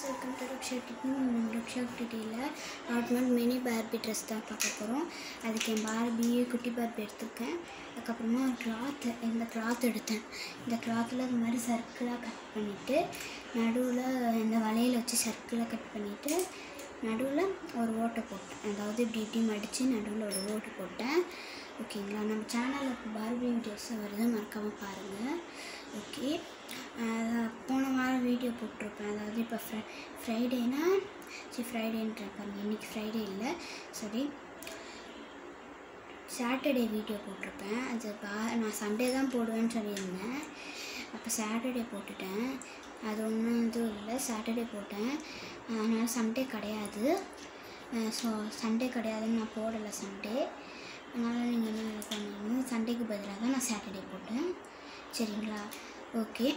welcome to Raksha Kittyல normal mini Barbie dress தான் பார்க்க போகிறோம். அதுக்கு என் பார்பி குட்டி பார்பி எடுத்துருக்கேன். அதுக்கப்புறமா ஒரு கிளாத், இந்த கிளாத் எடுத்தேன். இந்த கிளாத்தில் இது மாதிரி சர்க்கிளாக கட் பண்ணிவிட்டு நடுவில் இந்த வளையல் வச்சு சர்க்கிளாக கட் பண்ணிவிட்டு நடுவில் ஒரு ஓட்டை போட்டேன். அதாவது இப்படி மடித்து நடுவில் ஒரு ஓட்டு போட்டேன். ஓகேங்களா, நம்ம சேனலில் பார்பி வீடியோஸ் வருது, மறக்காமல் பாருங்கள். ஓகே, போன வாரம் வீடியோ போட்டிருப்பேன். அதாவது இப்போ ஃப்ரைடேனா ஃப்ரைடேன்ற பாருங்க, இன்றைக்கி ஃப்ரைடே இல்லை, சரி சாட்டர்டே வீடியோ போட்டிருப்பேன். அது நான் சண்டே தான் போடுவேன்னு சொல்லியிருந்தேன். அப்போ சாட்டர்டே போட்டுட்டேன். அது ஒன்றும் இதுவும் இல்லை, சாட்டர்டே போட்டேன். அதனால் சண்டே கிடையாது. ஸோ சண்டே கிடையாதுன்னு நான் போடலை சண்டே. அதனால் நீங்கள் என்ன பண்ணணும், சண்டேக்கு பதிலாக தான் நான் சாட்டர்டே போட்டேன். சரிங்களா, ஓகே.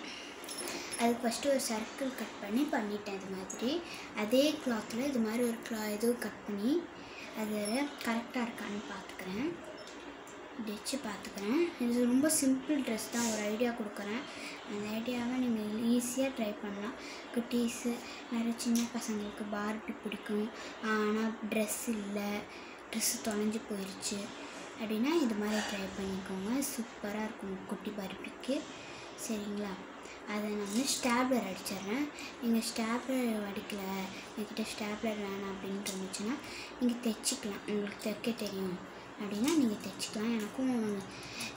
அதுக்கு ஃபஸ்ட்டு ஒரு சர்க்கிள் கட் பண்ணிட்டேன். இது மாதிரி அதே கிளாத்தில் இது மாதிரி ஒரு இதுவும் கட் பண்ணி அது கரெக்டாக இருக்கான்னு பார்த்துக்கிறேன். இப்படி வச்சு பார்த்துக்கிறேன். இது ரொம்ப சிம்பிள் ட்ரெஸ் தான், ஒரு ஐடியா கொடுக்குறேன். அந்த ஐடியாவை நீங்கள் ஈஸியாக ட்ரை பண்ணலாம். குட்டீஸு நிறைய சின்ன பசங்களுக்கு பார்பி பிடிக்கும், ஆனால் ட்ரெஸ் இல்லை, ட்ரெஸ்ஸு தொலைஞ்சி போயிடுச்சு அப்படின்னா இது மாதிரி ட்ரை பண்ணிக்கோங்க. சூப்பராக இருக்கும் குட்டி பார்பிக்கு. சரிங்களா, அதை நான் வந்து ஸ்டாப்லர் அடிச்சிட்றேன். நீங்கள் ஸ்டாப்லர் அடிக்கலை, என்கிட்ட ஸ்டாப்லர் வேணாம் அப்படின்னு இருந்துச்சுன்னா நீங்கள் தைச்சிக்கலாம். உங்களுக்கு தைக்க தெரியும் அப்படின்னா நீங்கள் தைச்சிக்கலாம். எனக்கும்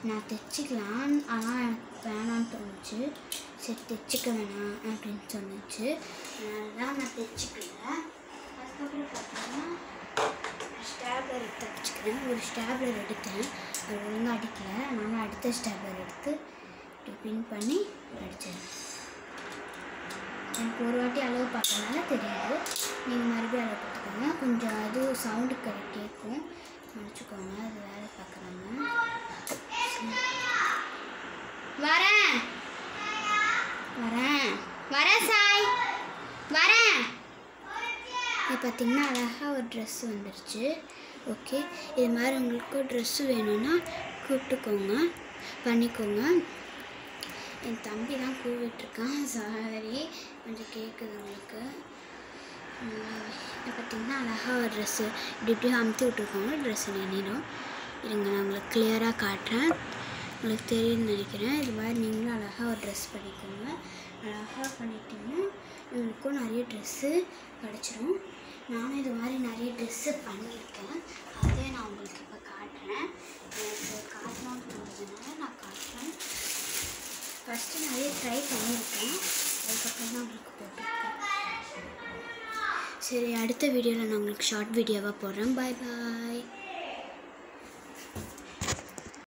நான் தைச்சிக்கலாம், ஆனால் எனக்கு வேணான்னு தோணுச்சு. சரி தைச்சிக்க வேணாம் அப்படின்னு சொன்னிச்சு, அதனால தான் நான் தைச்சிக்கல. அதுக்கப்புறம் பார்த்தீங்கன்னா ஸ்டாப்லர் எடுத்து அடிச்சுக்கிறேன். ஒரு ஸ்டாப்லர் எடுத்தேன், அது ஒழுங்காக அடிக்கலை, அதனால் அடுத்த ஸ்டாப்லர் எடுத்து பின் பண்ணி அடிச்சிடுறேன். எனக்கு ஒரு வாட்டி அளவு பார்த்ததுனால தெரியாது, நீங்கள் மறுபடியும் அளவு பார்த்துக்கோங்க. கொஞ்சம் அது சவுண்டு கேட்கும், நினச்சிக்கோங்க. அது வேலை பார்க்குறாங்க. வரேன் வரேன் வரேன் சாய் வரேன். இது பார்த்திங்கன்னா அழகாக ஒரு ட்ரெஸ்ஸு வந்துடுச்சு. ஓகே, இது மாதிரி உங்களுக்கு ட்ரெஸ்ஸு வேணும்னா கூப்பிட்டுக்கோங்க, பண்ணிக்கோங்க. என் தம்பி தான் கூவிட்டுருக்கான், சாரி கொஞ்சம் கேட்குது உங்களுக்கு. பார்த்திங்கன்னா அழகாக ஒரு ட்ரெஸ்ஸு இப்படி அமுத்தி விட்ருக்கோங்க. ட்ரெஸ்ஸு நின்றுடும். இருங்க, நான் உங்களுக்கு கிளியராக காட்டுறேன், உங்களுக்கு தெரியும்னு நினைக்கிறேன். இது மாதிரி நீங்களும் அழகாக ஒரு ட்ரெஸ் பண்ணிக்கோங்க. அழகாக பண்ணிட்டீங்கன்னா உங்களுக்கும் நிறைய ட்ரெஸ்ஸு கிடச்சிரும். நானும் இது மாதிரி நிறைய ட்ரெஸ்ஸு பண்ணியிருக்கேன், அதே நான் உங்களுக்கு இப்போ காட்டுறேன். எனக்கு காட்டணும்னு தோணுதுனால நான் காட்டுறேன். ஃபஸ்ட்டு நிறைய ட்ரை பண்ணியிருக்கேன், அதுக்கப்புறம் தான் உங்களுக்கு போட்டிருக்கேன். சரி, அடுத்த வீடியோவில் நான் உங்களுக்கு ஷார்ட் வீடியோவாக போடுறேன். பாய் பாய்.